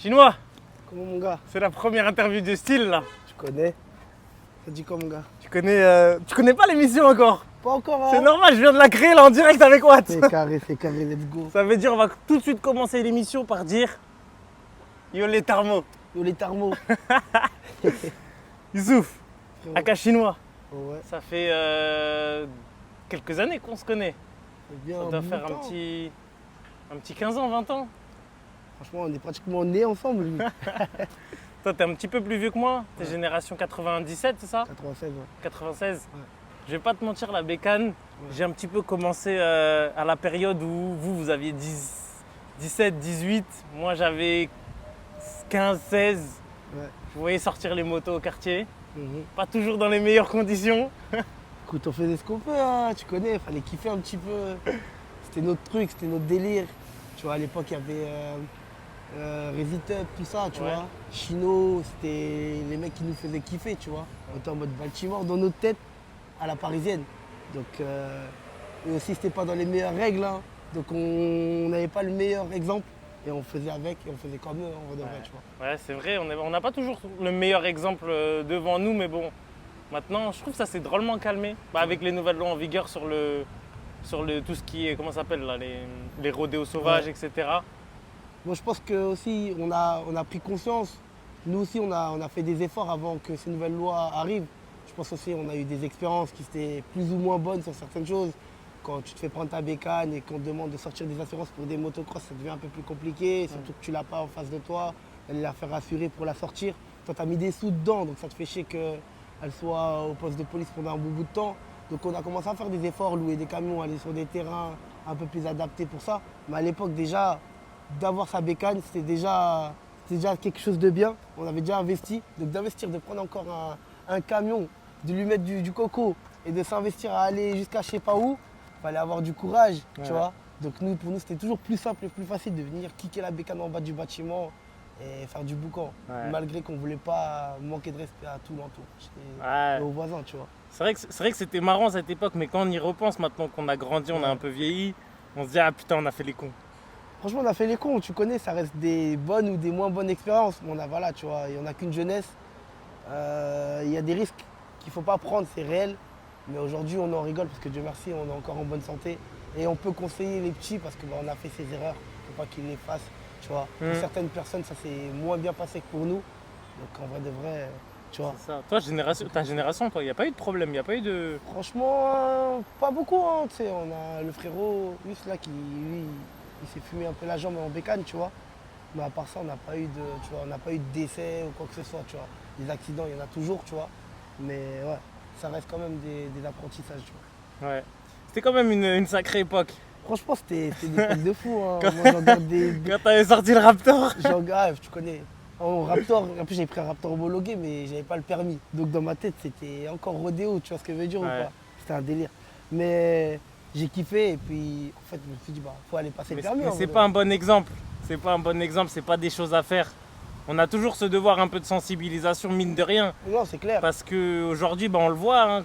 Chinois, Comment mon gars? c'est la première interview de style là. Tu connais? Ça dit quoi mon gars? Tu connais pas l'émission encore? Pas encore hein? C'est normal, je viens de la créer là en direct avec Watt. C'est carré, let's go. Ça veut dire on va tout de suite commencer l'émission par dire Yo les tarmos. Yo les tarmos. Youssouf, Frérot. Aka Chinois. Oh ouais, Ça fait quelques années qu'on se connaît. c'est bien. Ça un doit bout faire de temps. un petit 15 ans, 20 ans. Franchement, on est pratiquement nés ensemble lui. Toi t'es un petit peu plus vieux que moi, t'es génération 97 c'est ça? 96 ouais. 96. Ouais. Je vais pas te mentir, la bécane, j'ai un petit peu commencé à la période où vous aviez 17, 18, moi j'avais 15, 16. Ouais. Je voyais sortir les motos au quartier, Mhm. pas toujours dans les meilleures conditions. Écoute, on faisait ce qu'on peut, hein, tu connais, fallait kiffer un petit peu. C'était notre truc, c'était notre délire. Tu vois, à l'époque, il y avait Resitup, tout ça, tu Ouais. vois. Chino, c'était les mecs qui nous faisaient kiffer, tu vois. On était en mode Baltimore dans notre tête, à la parisienne. Donc, eux aussi, c'était pas dans les meilleures règles. Hein. Donc, on n'avait pas le meilleur exemple. Et on faisait avec, et on faisait comme eux, en vrai de vrai, tu vois. Ouais, c'est vrai, on n'a pas toujours le meilleur exemple devant nous, mais bon, maintenant, je trouve que ça s'est drôlement calmé. Avec les nouvelles lois en vigueur sur tout ce qui est, comment ça s'appelle là, les rodéos sauvages, Ouais. etc. Moi, je pense que aussi, on a pris conscience. Nous aussi, on a fait des efforts avant que ces nouvelles lois arrivent. Je pense aussi qu'on a eu des expériences qui étaient plus ou moins bonnes sur certaines choses. Quand tu te fais prendre ta bécane et qu'on te demande de sortir des assurances pour des motocross, ça devient un peu plus compliqué. Surtout que tu l'as pas en face de toi. Elle la faire assurer pour la sortir. Toi, tu as mis des sous dedans, donc ça te fait chier qu'elle soit au poste de police pendant un bon bout de temps. Donc on a commencé à faire des efforts, louer des camions, aller sur des terrains un peu plus adaptés pour ça. Mais à l'époque, déjà, d'avoir sa bécane, c'était déjà quelque chose de bien. On avait déjà investi. Donc d'investir, de prendre encore un camion, de lui mettre du coco et de s'investir à aller jusqu'à je sais pas où, il fallait avoir du courage, Ouais. tu vois. Donc nous, pour nous, c'était toujours plus simple et plus facile de venir kicker la bécane en bas du bâtiment et faire du boucan. Ouais. Malgré qu'on ne voulait pas manquer de respect à tout l'entourage Ouais. et aux voisins, tu vois. C'est vrai que c'était marrant cette époque, mais quand on y repense maintenant qu'on a grandi, on a Ouais. un peu vieilli, on se dit ah putain on a fait les cons. Franchement, on a fait les cons, tu connais, ça reste des bonnes ou des moins bonnes expériences. Mais on a, voilà, tu vois, il n'y en a qu'une jeunesse. Il y a des risques qu'il ne faut pas prendre, c'est réel. Mais aujourd'hui, on en rigole parce que Dieu merci, on est encore en bonne santé. Et on peut conseiller les petits parce qu'on a fait ces erreurs. Il ne faut pas qu'ils les fassent, tu vois. Pour certaines personnes, ça s'est moins bien passé que pour nous. Donc en vrai de vrai, tu vois. C'est ça. Toi, ta génération, toi, il n'y a pas eu de problème, il n'y a pas eu de. Franchement, pas beaucoup, hein, tu sais. On a le frérot Hus là qui, lui, il s'est fumé un peu la jambe en bécane, tu vois. Mais à part ça, on n'a pas eu de décès ou quoi que ce soit, tu vois. Des accidents, il y en a toujours, tu vois. Mais ouais, ça reste quand même des apprentissages, tu vois. Ouais. C'était quand même une sacrée époque. Franchement, c'était des trucs de fou. Hein. Moi, j'en garde Quand t'avais sorti le Raptor. j'en garde, tu connais. En Raptor, en plus j'avais pris un Raptor homologué, mais j'avais pas le permis. Donc dans ma tête, c'était encore rodéo, tu vois ce que je veux dire Ouais. ou pas? C'était un délire. Mais j'ai kiffé et puis en fait, je me suis dit, faut aller passer Mais le permis. en c'est vrai. pas un bon exemple. C'est pas un bon exemple, c'est pas des choses à faire. On a toujours ce devoir un peu de sensibilisation, mine de rien. Non, c'est clair. Parce qu'aujourd'hui, on le voit, hein,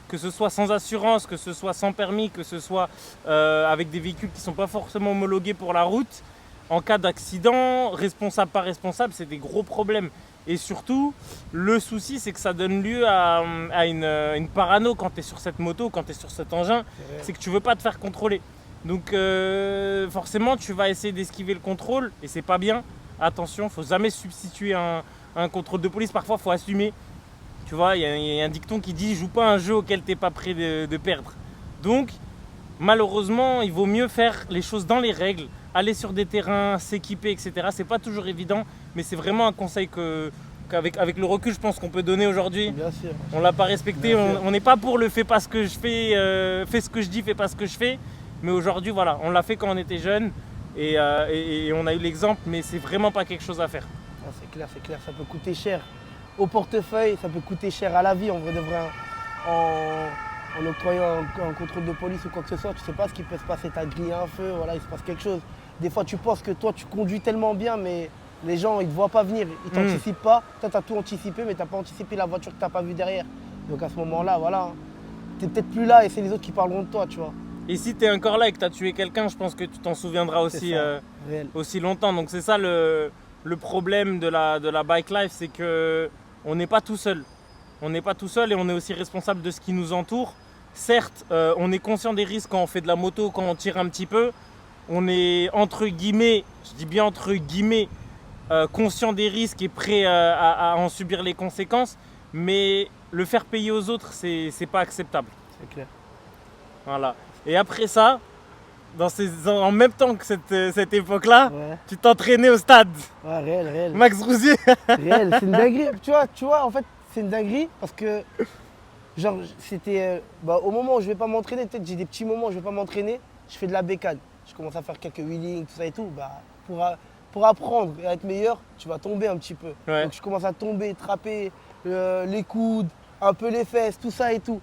que ce soit sans assurance, que ce soit sans permis, que ce soit avec des véhicules qui ne sont pas forcément homologués pour la route, en cas d'accident, responsable, pas responsable, c'est des gros problèmes. Et surtout, le souci, c'est que ça donne lieu à une parano quand tu es sur cette moto, quand tu es sur cet engin, c'est que tu veux pas te faire contrôler. Donc forcément, tu vas essayer d'esquiver le contrôle et c'est pas bien. Attention, faut jamais substituer un contrôle de police. Parfois, faut assumer. Tu vois, il y a un dicton qui dit « joue pas un jeu auquel t'es pas prêt de perdre ». Donc, malheureusement, il vaut mieux faire les choses dans les règles, aller sur des terrains, s'équiper, etc. C'est pas toujours évident, mais c'est vraiment un conseil qu'avec le recul, je pense qu'on peut donner aujourd'hui. Bien sûr. On l'a pas respecté, Bien sûr. on n'est pas pour le fais pas ce que je fais, fais ce que je dis, fais pas ce que je fais. Mais aujourd'hui, voilà, on l'a fait quand on était jeune et on a eu l'exemple, mais c'est vraiment pas quelque chose à faire. Ah, c'est clair, ça peut coûter cher au portefeuille, ça peut coûter cher à la vie en vrai de vrai. En octroyant un contrôle de police ou quoi que ce soit, tu sais pas ce qui peut se passer, t'as grillé un feu, voilà, il se passe quelque chose. Des fois tu penses que toi tu conduis tellement bien mais les gens ils te voient pas venir, ils t'anticipent pas. Toi t'as tout anticipé mais t'as pas anticipé la voiture que t'as pas vue derrière. Donc à ce moment-là, voilà, t'es peut-être plus là et c'est les autres qui parleront de toi, tu vois. Et si tu es encore là et que tu as tué quelqu'un, je pense que tu t'en souviendras aussi, ça, réel. aussi longtemps. Donc c'est ça le le problème de la bike life, c'est que on n'est pas tout seul. On n'est pas tout seul et on est aussi responsable de ce qui nous entoure. Certes, on est conscient des risques quand on fait de la moto, quand on tire un petit peu. On est entre guillemets, je dis bien entre guillemets, conscient des risques et prêt à en subir les conséquences. Mais le faire payer aux autres, c'est pas acceptable. C'est clair. Voilà. Et après ça, en même temps que cette époque-là, Ouais, tu t'entraînais au stade. ouais, réel. Max Rousier. Réel, c'est une dinguerie. Tu vois, en fait, c'est une dinguerie parce que, genre, c'était. Au moment où je vais pas m'entraîner, peut-être j'ai des petits moments où je vais pas m'entraîner, je fais de la bécane. Je commence à faire quelques wheelings, tout ça et tout. Pour apprendre et à être meilleur, tu vas tomber un petit peu. Ouais. Donc je commence à tomber, trapper les coudes, un peu les fesses, tout ça et tout.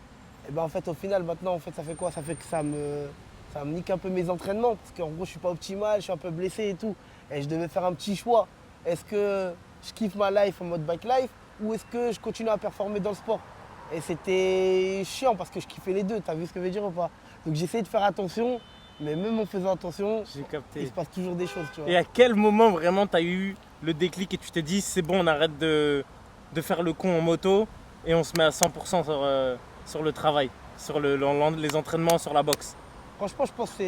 Et ben en fait, au final, maintenant, en fait, ça fait quoi? Ça fait que ça me nique un peu mes entraînements parce qu'en gros, je suis pas optimal, je suis un peu blessé et tout. Et je devais faire un petit choix. Est-ce que je kiffe ma life en mode bike life ou est-ce que je continue à performer dans le sport? Et c'était chiant parce que je kiffais les deux, t'as vu ce que je veux dire ou pas? Donc j'ai essayé de faire attention, mais même en faisant attention, J'ai il capté. se passe toujours des choses, tu vois. Et à quel moment vraiment tu as eu le déclic et tu t'es dit c'est bon, on arrête de faire le con en moto et on se met à 100% sur le travail, sur les entraînements, sur la boxe? Franchement, je pense que c'est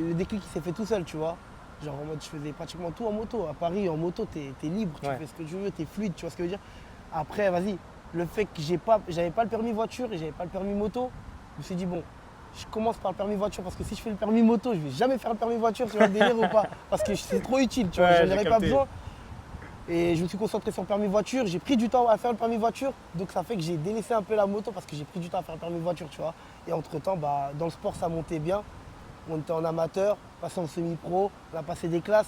le déclic qui s'est fait tout seul, tu vois. Genre en mode, je faisais pratiquement tout en moto. À Paris, en moto, t'es libre, tu Ouais. fais ce que tu veux, t'es fluide, tu vois ce que je veux dire. Après, vas-y, le fait que j'avais pas le permis voiture et j'avais pas le permis moto, je me suis dit, bon, je commence par le permis voiture parce que si je fais le permis moto, je vais jamais faire le permis voiture, tu vois le délire ou pas? Parce que c'est trop utile, tu vois, Ouais, j'en j'ai aurais pas capté. besoin. Et je me suis concentré sur le permis voiture, j'ai pris du temps à faire le permis voiture, donc ça fait que j'ai délaissé un peu la moto parce que j'ai pris du temps à faire le permis voiture, tu vois. Et entre temps, dans le sport, ça montait bien. On était en amateur, passé en semi-pro, on a passé des classes.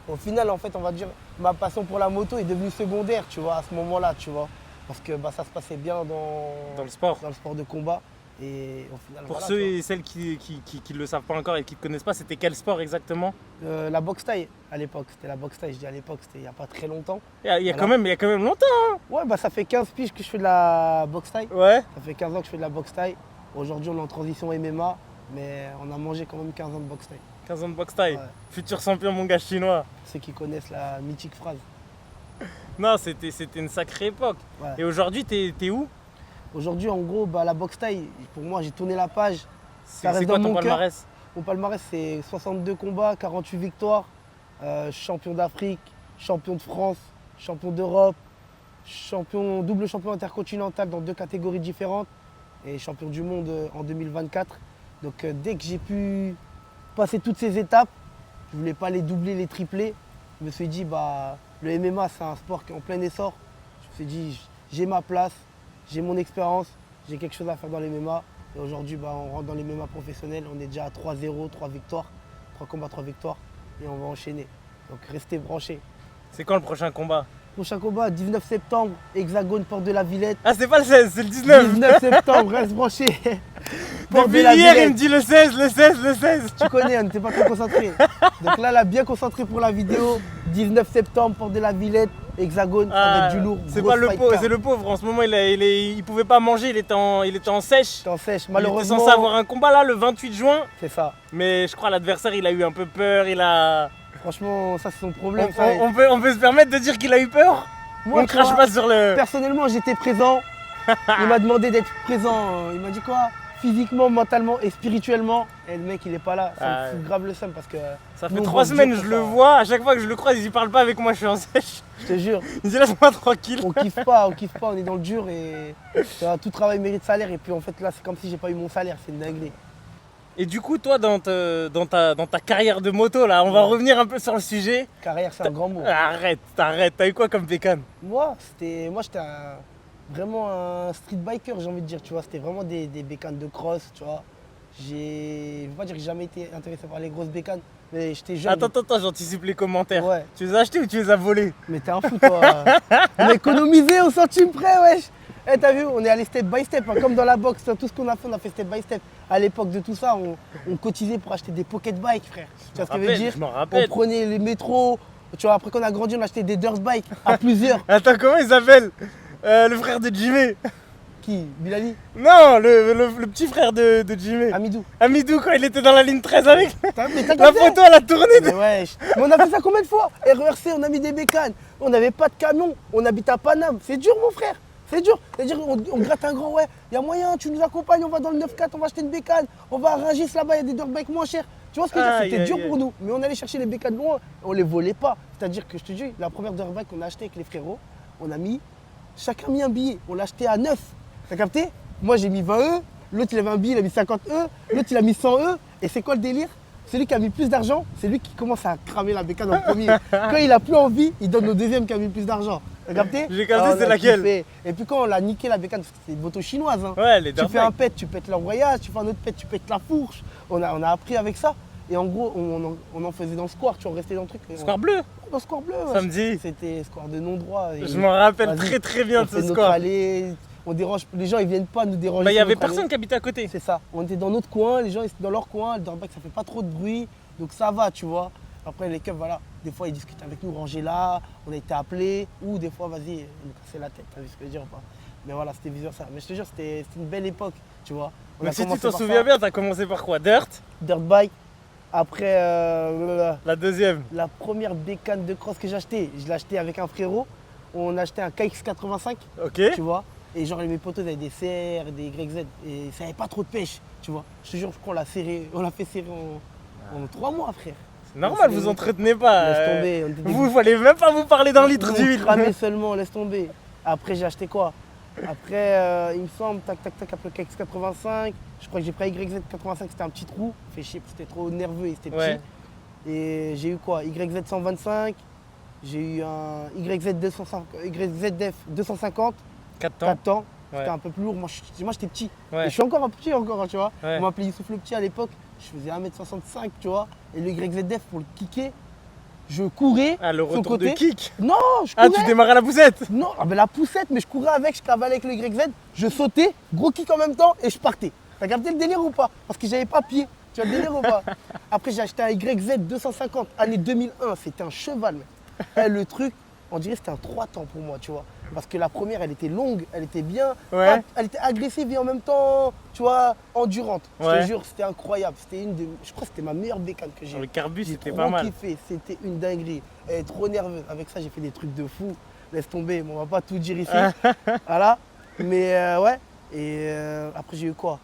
Au final, en fait, on va dire, ma passion pour la moto est devenue secondaire, tu vois, à ce moment-là, tu vois. Parce que ça se passait bien Dans le sport. dans le sport de combat. Et au final, Pour voilà, ceux tu vois. et celles qui ne le savent pas encore et qui ne te connaissent pas, c'était quel sport exactement? La boxe taille à l'époque, c'était la boxe taille, je dis à l'époque, c'était il n'y a pas très longtemps. Il y a Voilà. quand même longtemps. Ouais, ça fait 15 piges que je fais de la boxe taille. Ouais. Ça fait 15 ans que je fais de la boxe taille. Aujourd'hui, on est en transition MMA, mais on a mangé quand même 15 ans de boxe taille. 15 ans de boxe taille. Ouais. Futur champion, mon gars chinois. Ceux qui connaissent la mythique phrase. Non, c'était une sacrée époque. Ouais. Et aujourd'hui, t'es où? Aujourd'hui, en gros, la boxe taille, pour moi, j'ai tourné la page. Ça reste C'est quoi dans ton mon cœur. palmarès? Mon palmarès, c'est 62 combats, 48 victoires, champion d'Afrique, champion de France, champion d'Europe, double champion intercontinental dans 2 catégories différentes et champion du monde en 2024. Donc dès que j'ai pu passer toutes ces étapes, je voulais pas les doubler, les tripler. Je me suis dit, le MMA, c'est un sport qui est en plein essor. Je me suis dit, j'ai ma place, j'ai mon expérience, j'ai quelque chose à faire dans les MMA. Et aujourd'hui, on rentre dans les MMA professionnels. On est déjà à 3-0, 3 victoires, 3 combats, 3 victoires. Et on va enchaîner. Donc restez branchés. C'est quand le prochain combat? Prochain combat, 19 septembre, Hexagone, Porte de la Villette. Ah, c'est pas le 16, c'est le 19. 19 septembre, reste branché. Porte de Depuis la hier, il me Villette. dit le 16, le 16, le 16. Tu connais, on n'était pas très concentré. Donc là, bien concentré pour la vidéo. 19 septembre, Porte de la Villette, Hexagone, ça va être du lourd. C'est grosse pas le fight pauvre, card. c'est le pauvre. En ce moment, il pouvait pas manger, il était en sèche. T'en sèche, Il était malheureusement. censé avoir un combat là le 28 juin, C'est ça. mais je crois l'adversaire il a eu un peu peur, il a. Franchement, ça, c'est son On, problème. ça. on peut se permettre de dire qu'il a eu peur. Moi, On tu crache vois, pas sur le. personnellement, j'étais présent. Il m'a demandé d'être présent. Il m'a dit quoi? Physiquement, mentalement et spirituellement. Et le mec, il est pas là. Ça Ah me fout grave le seum parce que Ça nous, fait on 3 bosse semaines, dur je pour le ça. vois, à chaque fois que je le croise, il parle pas avec moi, je suis en sèche. Je te jure, Il dit laisse-moi tranquille. on kiffe pas, on est dans le dur et tout travail mérite salaire. Et puis en fait, là, c'est comme si j'ai pas eu mon salaire. C'est une dinguerie. Et du coup, toi, dans ta carrière de moto, là, on va Ouais. revenir un peu sur le sujet. Carrière, c'est un grand mot. Arrête, t'as eu quoi comme bécane? Moi, j'étais vraiment un street biker, j'ai envie de dire, tu vois. C'était vraiment des bécanes de cross, tu vois. Je vais pas dire que j'ai jamais été intéressé par les grosses bécanes, mais j'étais jeune. Attends, j'anticipe les commentaires. Ouais. Tu les as achetés ou tu les as volés? Mais t'es un fou, toi. On a économisé au centime près, wesh. Eh, t'as vu, on est allé step by step, hein, comme dans la boxe. Tout ce qu'on a fait, on a fait step by step. À l'époque de tout ça, on cotisait pour acheter des pocket bikes, frère. Tu vois ce que je veux dire? Je m'en On rappelle. prenait les métros. Tu vois, après qu'on a grandi, on achetait des dirt bikes à plusieurs. Attends, comment il s'appelle? Le frère de Jimmy. Qui? Bilali? Non, le petit frère de Jimmy. Amidou? Amidou, quand il était dans la ligne 13 avec. Mais t'as La capté? photo, elle a tourné. Mais ouais, mais on a fait ça combien de fois? RERC, on a mis des bécanes, on n'avait pas de camion, on habite à Paname. C'est dur, mon frère, c'est dur. C'est-à-dire, on gratte un grand, ouais, il y a moyen, tu nous accompagnes, on va dans le 9-4, on va acheter une bécane, on va à Rungis là-bas, il y a des dirtbikes moins chers. Tu vois ce que je veux dire? Aïe, C'était aïe, dur aïe. pour nous, mais on allait chercher les bécanes loin, on les volait pas. C'est-à-dire que je te dis, la première dirtbike qu'on a acheté avec les frérots, on a mis, chacun a mis un billet, on l'a acheté à 9. T'as capté? Moi j'ai mis 20 E, l'autre il avait un billet, il a mis 50 E, l'autre il a mis 100 E. Et c'est quoi le délire? Celui qui a mis plus d'argent, c'est lui qui commence à cramer la bécane en premier. Quand il a plus envie, il donne au deuxième qui a mis plus d'argent. T'as capté? J'ai capté, Ah, on c'est a laquelle? kiffé. Et puis quand on l'a niqué la bécane, parce que c'est une moto chinoise, hein. Ouais, les Tu fais dirtbikes. un pet, tu pètes l'embrayage, tu fais un autre pet, tu pètes la fourche. On a appris avec ça. Et en gros, on en faisait dans le square, tu vois, on restait dans le truc. Square bleu. Dans le square bleu. ouais. Samedi. C'était square de non-droit. Et Je m'en rappelle vas-y, très très bien on de fait ce notre score. allée, on dérange, les gens ils viennent pas nous déranger. Bah, il y sur avait notre allée. personne qui habitait à côté. C'est ça. On était dans notre coin, les gens ils étaient dans leur coin, le dirtbike ça fait pas trop de bruit, donc ça va, tu vois. Après les keufs, voilà, des fois ils discutent avec nous, rangez là, on a été appelés, ou des fois vas-y, ils nous cassaient la tête, t'as vu ce que je veux dire ou pas? Mais voilà, c'était visuel ça. Mais je te jure, c'était une belle époque, tu vois. On Mais a si tu commencé t'en par souviens ça, bien, t'as commencé par quoi? Dirt. Dirtbike. Après, La deuxième. la première bécane de cross que j'ai achetée, je l'ai achetée avec un frérot. On a acheté un KX85. Ok. Tu vois. Et genre mes potos avaient des CR, des YZ et ça avait pas trop de pêche, tu vois. Je te jure qu'on l'a serré, on l'a fait serrer en 3 mois, frère. C'est normal, vous entretenez pas. Laisse tomber, on était des- Vous, fallait même pas vous parler d'un litre on d'huile. cramait seulement, laisse tomber. Après j'ai acheté quoi? Après il me semble, tac tac tac, après le KX85, je crois que j'ai pris un YZ85, c'était un petit trou, fait chier, parce que c'était trop nerveux et c'était Ouais. petit. Et j'ai eu quoi? YZ125, j'ai eu un YZF 250. 4 temps. 4 temps, Ouais. c'était un peu plus lourd. Moi j'étais petit. Ouais. Et je suis encore un petit encore, tu vois. Ouais. On m'appelait Youssouf le petit à l'époque. Je faisais 1m65, tu vois. Et le YZF pour le kicker, je courais. Ah, le son retour de côté. kick. Non, je Ah, courais. tu démarrais la poussette. Non, ah ben la poussette, mais je courais avec, je cavalais avec le YZ, je sautais, gros kick en même temps et je partais. T'as capté le délire ou pas? Parce que j'avais pas pied. Tu vois le délire ou pas? Après j'ai acheté un YZ 250, année 2001, c'était un cheval, mec. Eh, le truc, on dirait que c'était un 3 temps pour moi, tu vois. Parce que la première, elle était longue, elle était bien, Ouais. elle était agressive et en même temps, tu vois, endurante. Je Ouais. te jure, c'était incroyable. C'était je crois que c'était ma meilleure bécane que j'ai. Le carbu, J'ai c'était trop pas mal. kiffé, c'était une dinguerie. Elle est trop nerveuse. Avec ça, j'ai fait des trucs de fou. Laisse tomber, on va pas tout dire ici. Voilà. Mais ouais. Et après, j'ai eu quoi?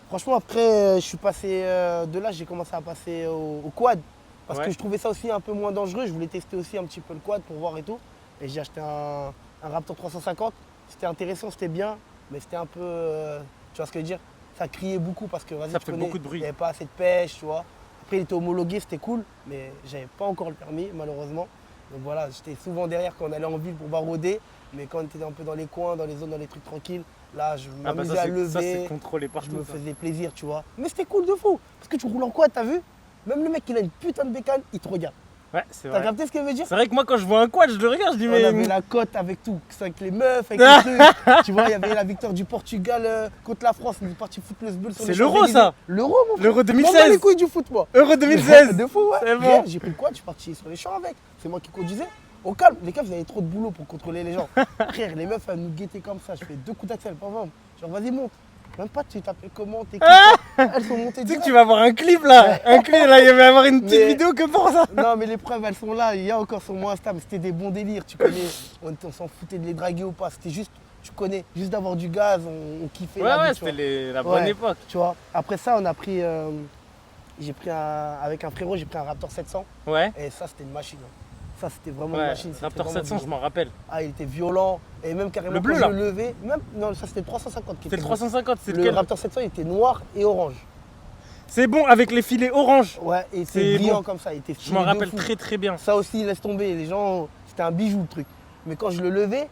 Franchement, après, je suis passé de là, j'ai commencé à passer au quad. Parce Ouais. que je trouvais ça aussi un peu moins dangereux. Je voulais tester aussi un petit peu le quad pour voir et tout. Et j'ai acheté un Raptor 350. C'était intéressant, c'était bien. Mais c'était un peu. Tu vois ce que je veux dire? Ça criait beaucoup parce que vas-y, Ça tu fait connais, beaucoup de bruit. il n'y avait pas assez de pêche, tu vois. Après, il était homologué, c'était cool. Mais j'avais pas encore le permis, malheureusement. Donc voilà, j'étais souvent derrière quand on allait en ville pour barouder. Mais quand on était un peu dans les coins, dans les zones, dans les trucs tranquilles, là, je Ah, bah m'amusais ça, à c'est lever. contrôlé Je partout. me ça. faisais plaisir, tu vois. Mais c'était cool de fou. Parce que tu roules en quad, t'as vu? Même le mec, il a une putain de bécane, il te regarde. Ouais, c'est T'as vrai. capté ce que je veux dire? C'est vrai que moi, quand je vois un quad, je le regarde, je dis, On mais. avait la cote avec tout, que ce soit avec les meufs, avec les trucs. Tu vois, il y avait la victoire du Portugal contre la France. On est parti foutre le sbull sur C'est les l'Euro, Champs-Élysées. ça. L'Euro, mon frère. L'Euro Je m'en bats 2016. les couilles du foot, moi. Euro 2016. De fou, ouais. C'est bon. Hier, j'ai pris le quad, je suis parti sur les champs avec. C'est moi qui conduisais. Au calme, les keufs, ils avaient trop de boulot pour contrôler les gens. Frère, les meufs, elles nous guettaient comme ça. Je fais 2 coups d'accel, pas vraiment. Genre, vas-y, monte. Même pas, tu t'appelles comment, t'es qui, elles sont montées Tu sais direct. que tu vas avoir un clip là. Un clip là, il va y avoir une petite Mais- vidéo que pour ça. Non, mais les preuves, elles sont là. Il y a encore sur mon Insta, mais c'était des bons délires. Tu connais, on s'en foutait de les draguer ou pas. C'était juste, tu connais, juste d'avoir du gaz, on kiffait Ouais, la ouais, vie, tu vois. c'était la bonne Ouais. époque. Tu vois. Après ça, on a pris, avec un frérot, j'ai pris un Raptor 700. Ouais. Et ça, c'était une machine. hein. Ça, c'était vraiment une Ouais, machine. c'était Raptor vraiment 700, du- je m'en rappelle. Ah, il était violent. Et même carrément, Le bleu, quand là. je le levais, même, non, ça, c'était le 350 qui C'est était le bon. 350, c'est Le lequel? Raptor 700, il était noir et orange. C'est bon avec les filets orange. Ouais, et C'est c'était brillant bon. comme ça. Il était Je stylé m'en de rappelle fou. très très bien. Ça aussi, laisse tomber. Les gens, c'était un bijou le truc. Mais quand je le levais,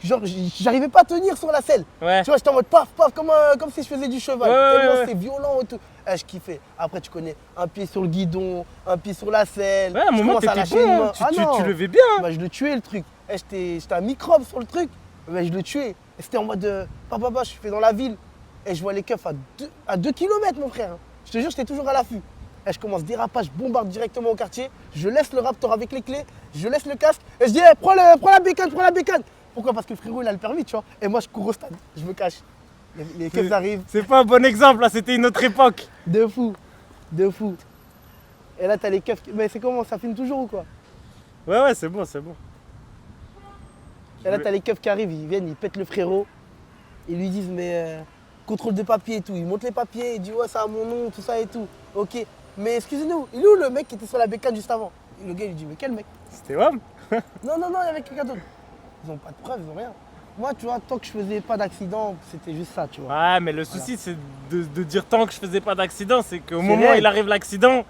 genre, j'arrivais pas à tenir sur la selle. Ouais. Tu vois, j'étais en mode paf, paf, comme si je faisais du cheval. Ouais, ouais, Tellement ouais. c'était violent et tout. Eh, je kiffais. Après, tu connais, un pied sur le guidon, un pied sur la selle. Ouais, à un Je moment, commence à t'étais lâcher une bon. main. Hein. Ah non. Tu levais bien. Hein. Bah, je le tuais le truc. Eh, j'étais un microbe sur le truc. Mais je le tuais. Et c'était en mode, papa, je fais dans la ville. Et je vois les keufs à 2 km, mon frère. Je te jure, j'étais toujours à l'affût. Et je commence dérapage, je bombarde directement au quartier. Je laisse le Raptor avec les clés, je laisse le casque. Et je dis, prends la bécane, prends la bécane. Pourquoi? Parce que le frérot, il a le permis, tu vois. Et moi, je cours au stade, je me cache. Les keufs arrivent, C'est pas un bon exemple, là, c'était une autre époque. de fou, de fou. Et là, t'as les keufs. Mais c'est comment? Ça filme toujours ou quoi? Ouais, c'est bon, c'est bon. Et là, t'as les keufs qui arrivent, ils viennent, ils pètent le frérot. Ils lui disent, mais contrôle de papier et tout. Ils montent les papiers, ils disent, ouais, ça a mon nom, tout ça et tout. Ok, mais excusez-nous, il est où le mec qui était sur la bécane juste avant? Et le gars, il lui dit, mais quel mec? C'était WAM. Non, il y avait quelqu'un d'autre. Ils ont pas de preuves, ils ont rien. Moi, tu vois, tant que je faisais pas d'accident, c'était juste ça, tu vois. Ouais, mais le souci, c'est de dire tant que je faisais pas d'accident, c'est qu'au C'est moment où réel. il arrive l'accident,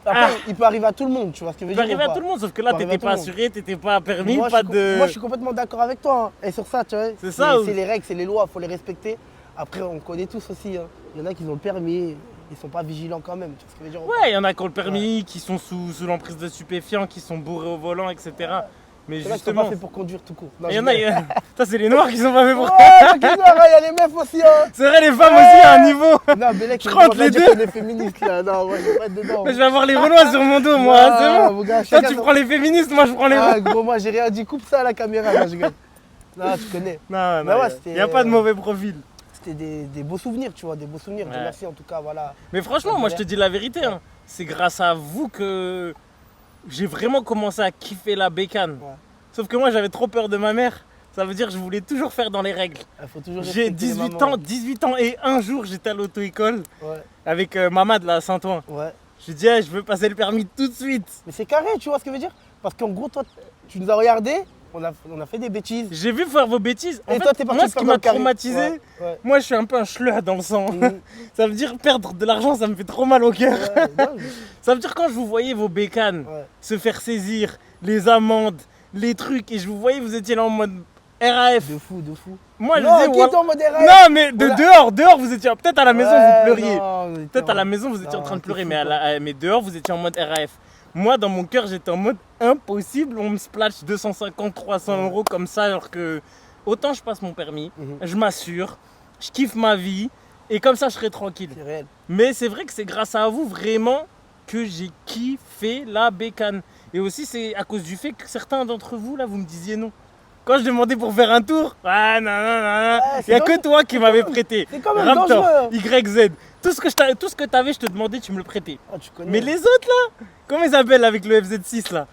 Après, il peut arriver à tout le monde, tu vois ce que je veux il peut dire. arriver ou à pas tout le monde, sauf que là, peut arriver t'étais à pas tout le monde. assuré, t'étais pas permis, Moi, pas je suis, de. moi, je suis complètement d'accord avec toi. Hein. Et sur ça, tu vois, C'est ça, ou- c'est les règles, c'est les lois, il faut les respecter. Après, on connaît tous aussi. Hein. Il y en a qui ont le permis, ils sont pas vigilants quand même. Tu vois ce que je veux dire ou pas Ouais, il y en a qui ont le permis, qui sont sous l'emprise de stupéfiants, qui sont bourrés au volant, etc. Mais C'est là qu'ils sont justement, pas faits pour conduire tout court. Non, il y je en a, rigole. ça c'est les noirs qui sont pas fait pour. Ouais, ok, non, il y a les meufs aussi. Hein. C'est vrai, les femmes aussi à un niveau. Non, mais là, Je rentre les deux. On est féministes là. Non, moi, je vais pas être dedans. Mais je vais avoir les Renois sur mon dos, moi, Ah, c'est bon. mon gars, Toi, chacun tu son- prends les féministes, moi je prends les. Ah, gros, moi, j'ai rien dit. Coupe ça à la caméra. Non, je rigole. Non, tu connais. Non, Bah ouais, il c'était- n'y a pas de mauvais profil. C'était des beaux souvenirs, tu vois, des beaux souvenirs. Dieu Ouais. merci en tout cas, voilà. Mais franchement, moi je te dis la vérité, hein, c'est grâce à vous que j'ai vraiment commencé à kiffer la bécane. Ouais. Sauf que moi j'avais trop peur de ma mère, ça veut dire que je voulais toujours faire dans les règles. Il faut toujours J'ai respecter les 18 mamans. ans, 18 ans et un jour j'étais à l'auto-école Ouais, avec Mamad là à Saint-Ouen. ouais. Je lui dis, hey, je veux passer le permis tout de suite. Mais c'est carré, tu vois ce que je veux dire? Parce qu'en gros, toi, tu nous as regardé, on a fait des bêtises. J'ai vu faire vos bêtises. En Et fait, toi, t'es parti moi ce faire qui dans m'a le carré. traumatisé, Ouais, ouais. moi je suis un peu un schleur dans le sang. Mhm. Ça veut dire perdre de l'argent, ça me fait trop mal au cœur. Ouais, non, Ça veut dire quand je vous voyais vos bécanes ouais. se faire saisir, les amendes, les trucs, et je vous voyais, vous étiez là en mode RAF. De fou, de fou. Moi, non, je qui disais, est en mode RAF? non, mais de Voilà. dehors, vous étiez, peut-être à la maison, Ouais, vous pleuriez. non, on était Peut-être à la en- maison, vous étiez en Non, train de t'es pleurer, fou, mais, quoi. mais dehors, vous étiez en mode RAF. Moi, dans mon cœur, j'étais en mode impossible, on me splash 250, 300 euros comme ça, alors que autant je passe mon permis, Mhm. je m'assure, je kiffe ma vie, et comme ça, je serai tranquille. C'est réel. Mais c'est vrai que c'est grâce à vous vraiment que j'ai kiffé la bécane. Et aussi c'est à cause du fait que certains d'entre vous là vous me disiez non. Quand je demandais pour faire un tour, ah non, Ouais, il c'est n'y a que dangereux. toi qui m'avais prêté. C'est quand même Raptor, dangereux. YZ, tout ce que t'avais, je te demandais, tu me le prêtais. Ah, tu connais. Mais les autres là, comment ils s'appellent avec le FZ6 là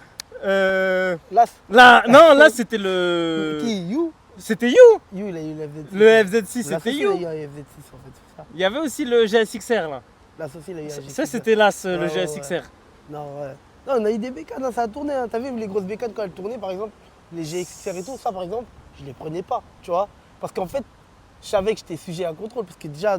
Là, Là, non, là c'était le. qui? You? C'était You. You, il a eu le FZ6. Le FZ6 Là, c'était il a You. eu un FZ6 en fait, c'est ça. Il y avait aussi le GSXR là. Là, aussi, il a eu un Ça GSXR. c'était là, le Ouais, ouais, GSXR. Non, ouais. Non, on a eu des bécanes, hein, ça a tourné. Hein. T'as vu les grosses bécanes quand elles tournaient, par exemple, les GXR et tout, ça par exemple, je les prenais pas, tu vois. Parce qu'en fait, je savais que j'étais sujet à contrôle, parce que déjà,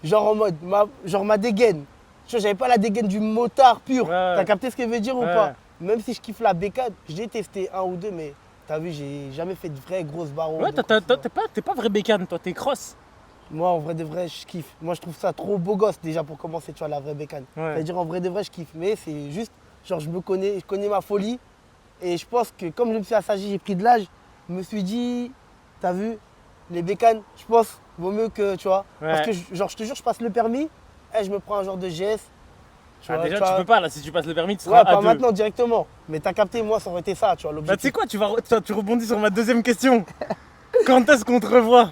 genre en mode, ma dégaine, tu vois, j'avais pas la dégaine du motard pur. Ouais. T'as capté ce que je veux dire ou Ouais. pas? Même si je kiffe la bécane, j'ai testé un ou deux, mais t'as vu, j'ai jamais fait de vraies grosses barreaux. Ouais, t'es pas vrai bécane, toi, t'es cross. Moi, en vrai de vrai, je kiffe. Moi, je trouve ça trop beau gosse déjà pour commencer, tu vois, la vraie bécane. Ouais. C'est-à-dire, en vrai de vrai, je kiffe. Mais c'est juste, genre, je connais ma folie. Et je pense que comme je me suis assagi, j'ai pris de l'âge, je me suis dit, t'as vu, les bécanes, je pense, vaut mieux que, tu vois. Ouais. Parce que, genre, je te jure, je passe le permis, et je me prends un genre de GS. Ah, déjà, vois. tu peux pas là, si tu passes le permis, tu seras Ouais, à pas deux. maintenant, directement. Mais t'as capté, moi, ça aurait été ça, tu vois, Bah, tu l'objectif. sais quoi, tu rebondis sur ma deuxième question. Quand est-ce qu'on te revoit?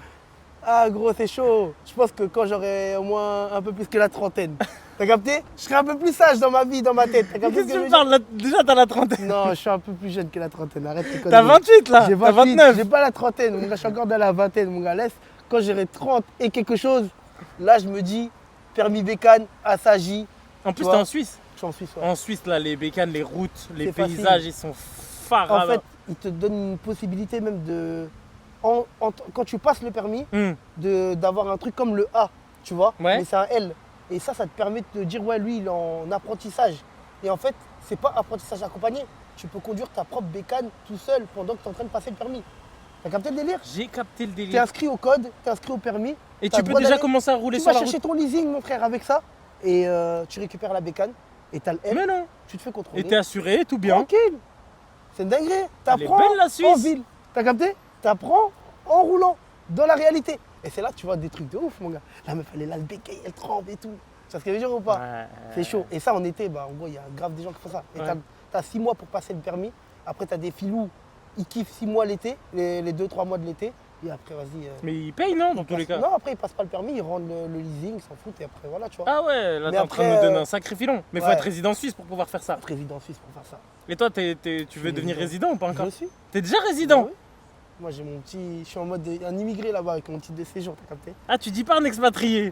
Ah, gros, c'est chaud. Je pense que quand j'aurai au moins un peu plus que la trentaine. T'as capté? Je serai un peu plus sage dans ma vie, dans ma tête. T'as capté Qu'est-ce ce que que je tu veux me dire? parles là? Déjà, t'as la trentaine. Non, je suis un peu plus jeune que la trentaine. Arrête tes T'as conneries. 28 là. J'ai T'as 28, 29. j'ai pas la trentaine, mon gars, je suis encore dans la vingtaine, mon gars. Laisse, quand j'aurai 30 et quelque chose, là, je me dis, permis bécane, assagi. En plus, Tu t'es vois. en Suisse. Je suis en Suisse, ouais. En Suisse, là, les bécanes, les routes, les C'est facile. paysages, ils sont pharaons. En fait, il te donne une possibilité même de. Quand tu passes le permis, d'avoir un truc comme le A, tu vois, Ouais. mais c'est un L. Et ça te permet de te dire, ouais, lui, il est en apprentissage. Et en fait, c'est pas apprentissage accompagné. Tu peux conduire ta propre bécane tout seul pendant que tu es en train de passer le permis. T'as capté le délire? J'ai capté le Tu es délire. inscrit au code, tu es inscrit au permis. Et t'as tu le peux droit déjà d'aller- commencer à rouler Tu sur vas la chercher route. ton leasing, mon frère, avec ça. Et tu récupères la bécane. Et tu as le L. Mais non. Tu te fais contrôler. Et t'es assuré, tout bien. Tranquille. C'est une dinguerie. Elle est T'apprends belle, la en Suisse. ville. T'as capté? T'apprends en roulant, dans la réalité. Et c'est là que tu vois des trucs de ouf, mon gars. La meuf, elle est là, le béquet, elle tremble et tout. Tu vois ce que je veux dire ou pas? Ouais. C'est chaud. Et ça, en été, bah, en gros, il y a grave des gens qui font ça. Et Ouais. t'as 6 mois pour passer le permis. Après, t'as des filous ils kiffent 6 mois l'été, les 2-3 mois de l'été. Et après, vas-y. Mais ils payent, non, dans tous les cas? Non, après, ils passent pas le permis, ils rendent le leasing, ils s'en foutent. Et après, voilà, tu vois. Ah ouais, là Mais t'es en train de après, nous donner un sacré filon. Mais faut ouais. être résident suisse pour pouvoir faire ça. Président suisse pour faire ça. Et toi, tu veux devenir résident ou pas encore? Je suis. T'es déjà résident? Oui. Moi, j'ai mon petit. Je suis en mode un immigré là-bas avec mon titre de séjour, t'as capté? Ah, tu dis pas un expatrié.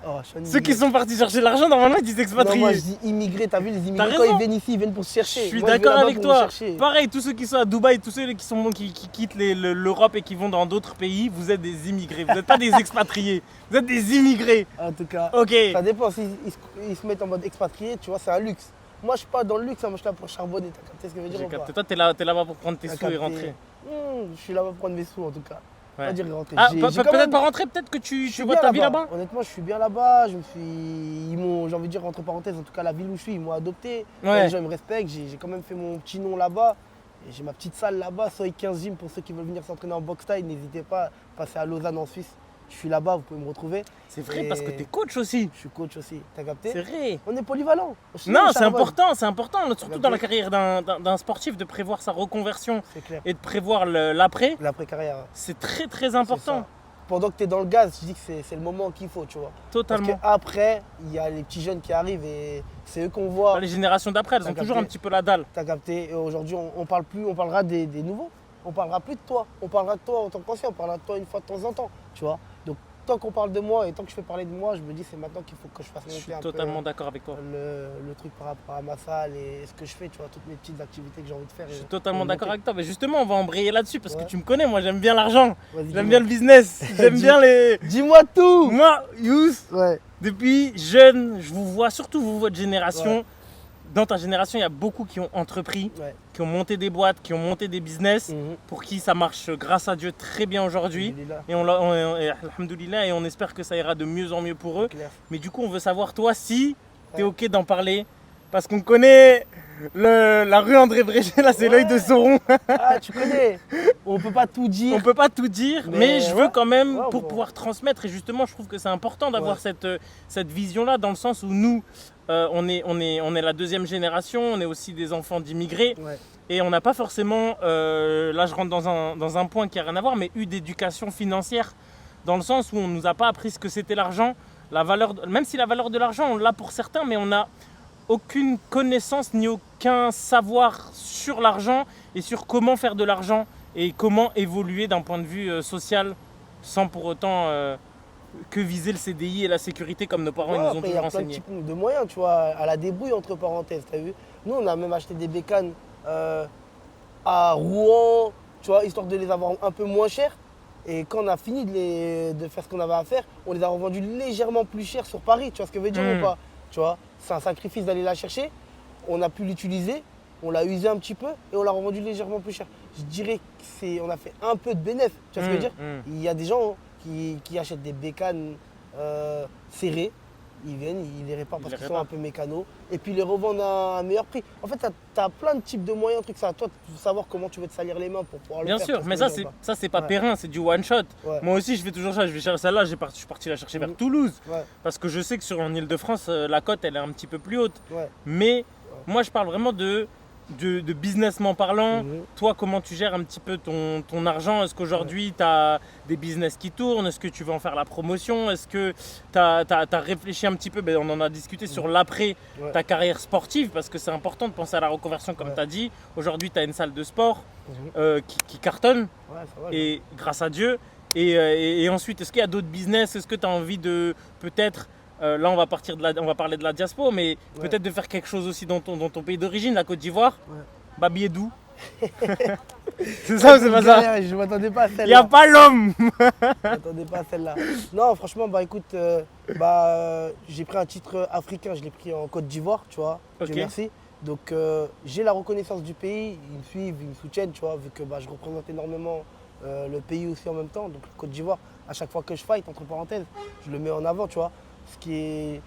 Oh, je suis un Ceux qui immigré. sont partis chercher l'argent, normalement, ils disent Non, expatriés. moi, je dis immigré, t'as vu, les immigrés, quand raison. ils viennent ici, ils viennent pour se chercher. Je suis Moi, vais d'accord là-bas avec pour me toi. chercher. Pareil, tous ceux qui sont à Dubaï, tous ceux qui quittent l'Europe et qui vont dans d'autres pays, vous êtes des immigrés. Vous n'êtes pas des expatriés. Vous êtes des immigrés. En tout cas, Ok. ça dépend. S'ils ils se mettent en mode expatrié, tu vois, c'est un luxe. Moi, je suis pas dans le luxe, hein, moi, je suis là pour charbonner. T'as capté ce que je veux dire J'ai ou pas? capté. Toi, t'es là-bas pour prendre tes T'as sous et capté. rentrer. Je suis là-bas pour prendre mes sous, en tout cas. Ouais. Pas dire rentrer. Ah, J'ai peut-être quand même- pas rentrer, peut-être que tu je suis vois bien ta vie là-bas. Honnêtement, je suis bien là-bas. Ils m'ont, j'ai envie de dire entre parenthèses, en tout cas la ville où je suis, ils m'ont adopté. Ouais. Les gens ils me respectent. J'ai quand même fait mon petit nom là-bas. Et j'ai ma petite salle là-bas, Soy 15 Gym pour ceux qui veulent venir s'entraîner en boxe taille. N'hésitez pas, passer à Lausanne en Suisse. Je suis là-bas, vous pouvez me retrouver. C'est vrai Et parce que t'es coach aussi. Je suis coach aussi. T'as capté? C'est vrai. On est polyvalent. Non, c'est important, surtout Capté. dans la carrière d'un sportif, de prévoir sa reconversion C'est clair. et de prévoir l'après. L'après-carrière. C'est très très c'est important. ça. Pendant que tu es dans le gaz, je dis que c'est le moment qu'il faut, tu vois. Totalement. Parce qu'après, il y a les petits jeunes qui arrivent et c'est eux qu'on voit. Les générations d'après, elles T'as ont toujours capté. un petit peu la dalle. T'as capté. Et aujourd'hui, on parle plus, on parlera des nouveaux. On parlera plus de toi. On parlera de toi en tant qu'ancien. On parlera de toi une fois de temps en temps, tu vois. Donc, tant qu'on parle de moi et tant que je fais parler de moi, je me dis c'est maintenant qu'il faut que je fasse Je suis monter un totalement peu d'accord avec toi. le truc par rapport à ma salle et ce que je fais, tu vois, toutes mes petites activités que j'ai envie de faire. Je suis et totalement d'accord monter. avec toi. Mais justement, on va embrayer là-dessus parce Ouais. que tu me connais, moi j'aime bien l'argent. Vas-y, J'aime dis-moi. bien le business. J'aime Dis- bien les. Dis-moi tout. Moi, Yous, Ouais. depuis jeune, je vous vois, surtout vous, votre génération. Ouais. Dans ta génération, il y a beaucoup qui ont entrepris, Ouais. qui ont monté des boîtes, qui ont monté des business, Mhm. pour qui ça marche, grâce à Dieu, très bien aujourd'hui. Alhamdoulilah. Et alhamdoulilah, et on espère que ça ira de mieux en mieux pour eux. C'est clair. Mais du coup, on veut savoir, toi, si tu es Ouais. OK d'en parler. Parce qu'on connaît la rue André Bréchet, là, c'est Ouais. l'œil de Sauron. Ah, tu connais. On peut pas tout dire. On peut pas tout dire, mais je veux ouais. quand même, Ouais, pour bon. pouvoir transmettre, et justement, je trouve que c'est important d'avoir Ouais. cette vision-là, dans le sens où nous, on est la deuxième génération, on est aussi des enfants d'immigrés, Ouais. et on n'a pas forcément, là je rentre dans un point qui n'a rien à voir, mais eu d'éducation financière, dans le sens où on ne nous a pas appris ce que c'était l'argent, même si la valeur de l'argent, on l'a pour certains, mais on n'a aucune connaissance ni aucun savoir sur l'argent et sur comment faire de l'argent et comment évoluer d'un point de vue social sans pour autant que viser le CDI et la sécurité comme nos parents Ouais, ils nous ont après, il y toujours a plein de enseigné. types de moyens, tu vois, à la débrouille entre parenthèses, t'as vu. Nous, on a même acheté des bécanes à Rouen, tu vois, histoire de les avoir un peu moins chères. Et quand on a fini de faire ce qu'on avait à faire, on les a revendus légèrement plus cher sur Paris, tu vois ce que je veux dire ou pas? Tu vois, c'est un sacrifice d'aller la chercher. On a pu l'utiliser, on l'a usé un petit peu et on l'a revendu légèrement plus cher. Je dirais qu'on a fait un peu de bénéfice, tu vois ce que je veux dire? Il y a des gens qui achètent des bécanes serrées, ils viennent, ils les réparent parce qu'ils sont un peu mécanos et puis ils les revendent à un meilleur prix. En fait, tu as plein de types de moyens, trucs, c'est à toi de savoir comment tu veux te salir les mains pour pouvoir le Bien faire. sûr, tu vois mais ce que ça je veux dire ou c'est pas Ouais. périn, c'est du one shot. Ouais. Moi aussi je fais toujours ça, je vais chercher celle-là, je suis parti la chercher vers Mhm. Toulouse Ouais, parce que je sais que en Ile-de-France la cote elle est un petit peu plus haute. ouais. Mais moi je parle vraiment de businessment parlant. Mhm. Toi, comment tu gères un petit peu ton argent? Est-ce qu'aujourd'hui, tu as des business qui tournent? Est-ce que tu veux en faire la promotion? Est-ce que tu as réfléchi un petit peu? On en a discuté sur l'après, Ouais. ta carrière sportive, parce que c'est important de penser à la reconversion, comme Ouais. tu as dit. Aujourd'hui, tu as une salle de sport Mhm. qui cartonne, Ouais, ça va. et grâce à Dieu. Et ensuite, est-ce qu'il y a d'autres business? Est-ce que tu as envie de peut-être... là, on va parler de la diaspora, mais Ouais. peut-être de faire quelque chose aussi dans ton pays d'origine, la Côte d'Ivoire. Ouais. Babi Edou. C'est ça ou c'est pas ça? Galère, je m'attendais pas à Il celle-là. n'y a pas l'homme. Je m'attendais pas à celle-là. Non, franchement, bah écoute, j'ai pris un titre africain, je l'ai pris en Côte d'Ivoire, tu vois. Ok. Dieu merci. Donc j'ai la reconnaissance du pays, ils me suivent, ils me soutiennent, tu vois, vu que je représente énormément le pays aussi en même temps. Donc la Côte d'Ivoire, à chaque fois que je fight, entre parenthèses, je le mets en avant, tu vois. Ce qui est.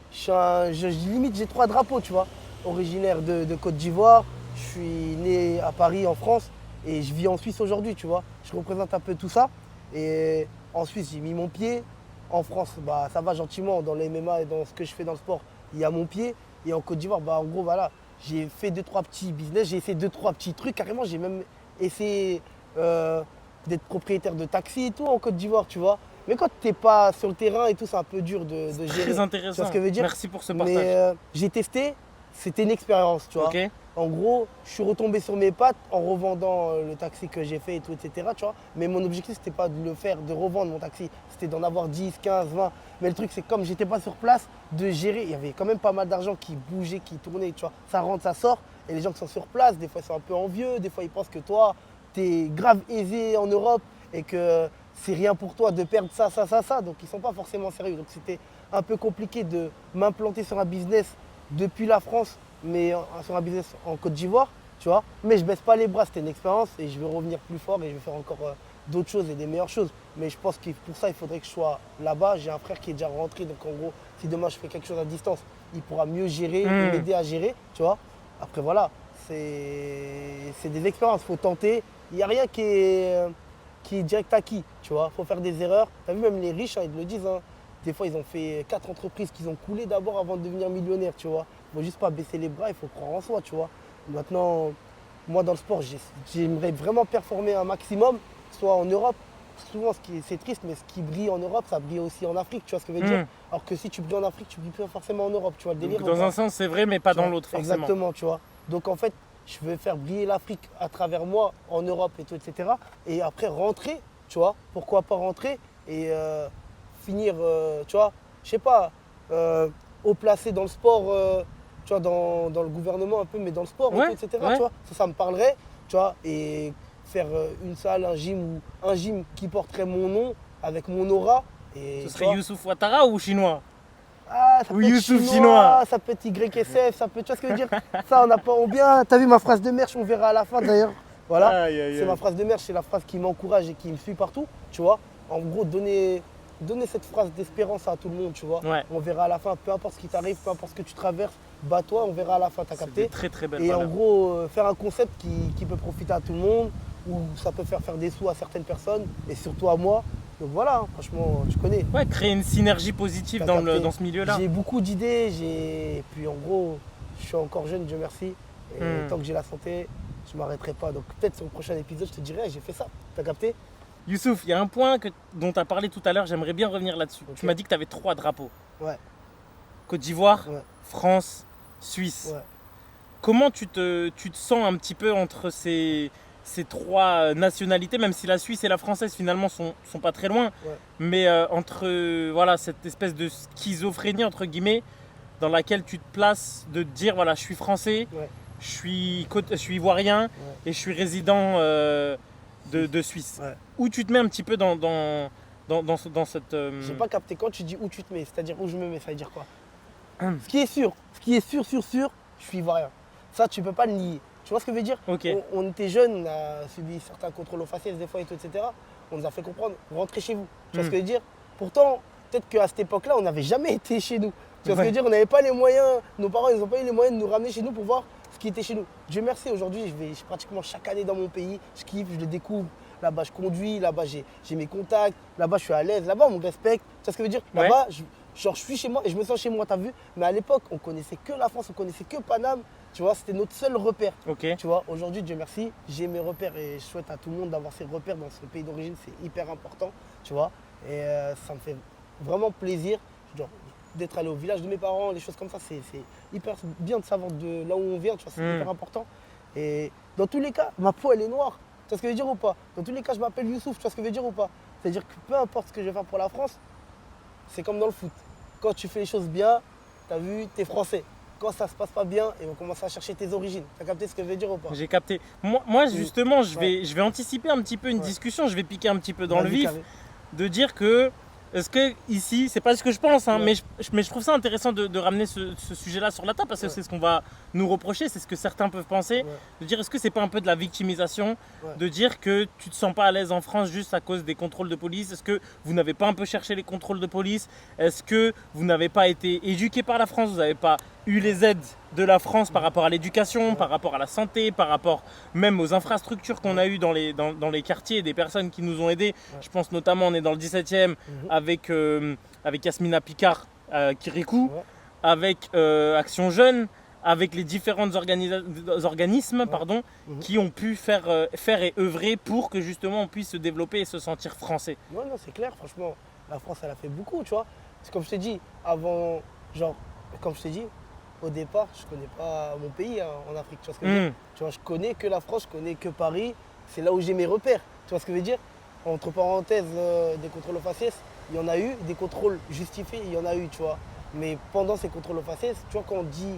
Limite, j'ai 3 drapeaux, tu vois. Originaire de Côte d'Ivoire, je suis né à Paris, en France, et je vis en Suisse aujourd'hui, tu vois. Je représente un peu tout ça. Et en Suisse, j'ai mis mon pied. En France, ça va gentiment dans les MMA et dans ce que je fais dans le sport. Il y a mon pied. Et en Côte d'Ivoire, en gros, voilà, j'ai fait 2-3 petits business, j'ai essayé 2-3 petits trucs. Carrément, j'ai même essayé d'être propriétaire de taxi et tout en Côte d'Ivoire, tu vois. Mais quand tu n'es pas sur le terrain et tout, c'est un peu dur de gérer. Très Tu vois intéressant. ce que je veux dire? Merci pour ce Mais partage. j'ai testé, c'était une expérience, tu vois. Ok. En gros, je suis retombé sur mes pattes en revendant le taxi que j'ai fait et tout, etc. Tu vois. Mais mon objectif, c'était pas de le faire, de revendre mon taxi. C'était d'en avoir 10, 15, 20. Mais le truc, c'est comme j'étais pas sur place, de gérer. Il y avait quand même pas mal d'argent qui bougeait, qui tournait, tu vois. Ça rentre, ça sort. Et les gens qui sont sur place, des fois, ils sont un peu envieux. Des fois, ils pensent que toi, tu es grave aisé en Europe et que c'est rien pour toi de perdre ça, ça, ça, ça. Donc, ils sont pas forcément sérieux. Donc, c'était un peu compliqué de m'implanter sur un business depuis la France, mais sur un business en Côte d'Ivoire, tu vois. Mais je baisse pas les bras, c'était une expérience et je vais revenir plus fort et je vais faire encore d'autres choses et des meilleures choses. Mais je pense que pour ça, il faudrait que je sois là-bas. J'ai un frère qui est déjà rentré, donc en gros, si demain je fais quelque chose à distance, il pourra mieux gérer, m'aider à gérer, tu vois. Après voilà, c'est des expériences, il faut tenter. Il n'y a rien qui est direct acquis, tu vois. Il faut faire des erreurs. Tu as vu, même les riches, hein, ils te le disent, hein. Des fois, ils ont fait 4 entreprises qu'ils ont coulées d'abord avant de devenir millionnaires, tu vois. Il ne faut juste pas baisser les bras, il faut croire en soi, tu vois. Maintenant, moi, dans le sport, j'aimerais vraiment performer un maximum, soit en Europe. Souvent, c'est triste, mais ce qui brille en Europe, ça brille aussi en Afrique, tu vois ce que je veux dire. Alors que si tu brilles en Afrique, tu brilles plus forcément en Europe, tu vois le délire. Donc, dans un sens, c'est vrai, mais pas dans l'autre, forcément. Exactement, tu vois. Donc, en fait, je veux faire briller l'Afrique à travers moi en Europe et tout, etc. Et après, rentrer, tu vois. Pourquoi pas rentrer et finir, tu vois, je sais pas, haut placé dans le sport, tu vois, dans le gouvernement un peu, mais dans le sport, Ouais, et tout, etc. ouais. Tu vois, ça me parlerait, tu vois, et faire une salle, un gym qui porterait mon nom avec mon aura. Et, Ce tu serait vois, Youssouf Ouattara ou chinois? ah, ça Ou peut être Youssouf chinois, chinois. ça peut être YSF, ça peut être, tu vois ce que je veux dire. Ça, on n'a pas, on bien, t'as vu ma phrase de merch, on verra à la fin d'ailleurs. Voilà, Aïe, aïe, c'est aïe. ma phrase de merch, c'est la phrase qui m'encourage et qui me suit partout, tu vois. En gros, donner cette phrase d'espérance à tout le monde, tu vois. Ouais. On verra à la fin, peu importe ce qui t'arrive, peu importe ce que tu traverses, bats-toi, on verra à la fin, t'as C'est capté. des très très belles Et en valeurs. gros, faire un concept qui peut profiter à tout le monde, ou ça peut faire des sous à certaines personnes, et surtout à moi. Donc voilà, hein, franchement, tu connais. Ouais, créer une synergie positive T'as capté. dans ce milieu-là. J'ai beaucoup d'idées, puis en gros, je suis encore jeune, Dieu merci. Et tant que j'ai la santé, je ne m'arrêterai pas. Donc peut-être sur le prochain épisode, je te dirai, j'ai fait ça. T'as capté? Youssouf, il y a un point dont tu as parlé tout à l'heure, j'aimerais bien revenir là-dessus. Ok. Tu m'as dit que tu avais 3 drapeaux. Ouais, Côte d'Ivoire, ouais, France, Suisse. ouais. Comment tu te sens un petit peu entre ces 3 nationalités, même si la Suisse et la française finalement sont pas très loin, Ouais. mais entre voilà, cette espèce de schizophrénie entre guillemets dans laquelle tu te places de te dire voilà, je suis français, Ouais. je suis ivoirien et je suis résident de Suisse. Ouais. Où tu te mets un petit peu dans cette... J'ai pas capté. Quand tu dis où tu te mets, c'est-à-dire où je me mets, ça veut dire quoi? Ce qui est sûr, je suis ivoirien. Ça, tu peux pas le nier. Tu vois ce que je veux dire? Ok. On était jeunes, on a subi certains contrôles aux faciès des fois et tout, etc. On nous a fait comprendre, rentrez chez vous. Tu vois ce que je veux dire? Pourtant, peut-être qu'à cette époque-là, on n'avait jamais été chez nous. Tu vois ce que je veux dire? On n'avait pas les moyens, nos parents, ils n'ont pas eu les moyens de nous ramener chez nous pour voir ce qui était chez nous. Dieu merci, aujourd'hui, je vais pratiquement chaque année dans mon pays, je kiffe, je le découvre. Là-bas, je conduis, là-bas, j'ai mes contacts, là-bas, je suis à l'aise, là-bas, on me respecte. Tu vois ce que je veux dire? Ouais. Là-bas, je suis chez moi et je me sens chez moi, t'as vu? Mais à l'époque, on connaissait que la France, on connaissait que Paname. Tu vois, c'était notre seul repère. Ok. Tu vois, aujourd'hui, Dieu merci, j'ai mes repères et je souhaite à tout le monde d'avoir ses repères dans son pays d'origine, c'est hyper important, tu vois. Et ça me fait vraiment plaisir genre, d'être allé au village de mes parents, les choses comme ça, c'est hyper bien de savoir de là où on vient, tu vois, c'est hyper important. Et dans tous les cas, ma peau, elle est noire. Tu vois ce que je veux dire ou pas? Dans tous les cas, je m'appelle Youssouf, tu vois ce que je veux dire ou pas? C'est-à-dire que peu importe ce que je vais faire pour la France, c'est comme dans le foot. Quand tu fais les choses bien, t'as vu, t'es français. Quand ça se passe pas bien, et on commence à chercher tes origines. T'as capté ce que je veux dire ou pas? J'ai capté. Moi justement, je vais anticiper un petit peu une Ouais. discussion, je vais piquer un petit peu dans le Vas-y, vif, carré. de dire que, est-ce que ici, c'est pas ce que je pense, hein, Ouais. mais je trouve ça intéressant de ramener ce sujet-là sur la table, parce que Ouais. c'est ce qu'on va nous reprocher, c'est ce que certains peuvent penser, Ouais. de dire est-ce que c'est pas un peu de la victimisation, Ouais. de dire que tu te sens pas à l'aise en France juste à cause des contrôles de police, est-ce que vous n'avez pas un peu cherché les contrôles de police, est-ce que vous n'avez pas été éduqué par la France, vous n'avez pas eu les aides de la France par rapport à l'éducation, par rapport à la santé, par rapport même aux infrastructures qu'on a eues dans les quartiers, des personnes qui nous ont aidés. Ouais. Je pense notamment, on est dans le 17e avec Yasmina Picard, Kirikou, Ouais. avec Action Jeune, avec les différents organismes qui ont pu faire et œuvrer pour que justement on puisse se développer et se sentir français. Ouais, non, c'est clair, franchement, la France, elle a fait beaucoup, tu vois. C'est comme je t'ai dit, avant, genre, comme je t'ai dit, au départ, je connais pas mon pays hein, en Afrique, tu vois ce que je veux dire. Tu vois, je connais que la France, je connais que Paris, c'est là où j'ai mes repères, tu vois ce que je veux dire. Entre parenthèses, des contrôles aux faciès, il y en a eu, des contrôles justifiés, il y en a eu, tu vois. Mais pendant ces contrôles aux faciès, tu vois, quand on dit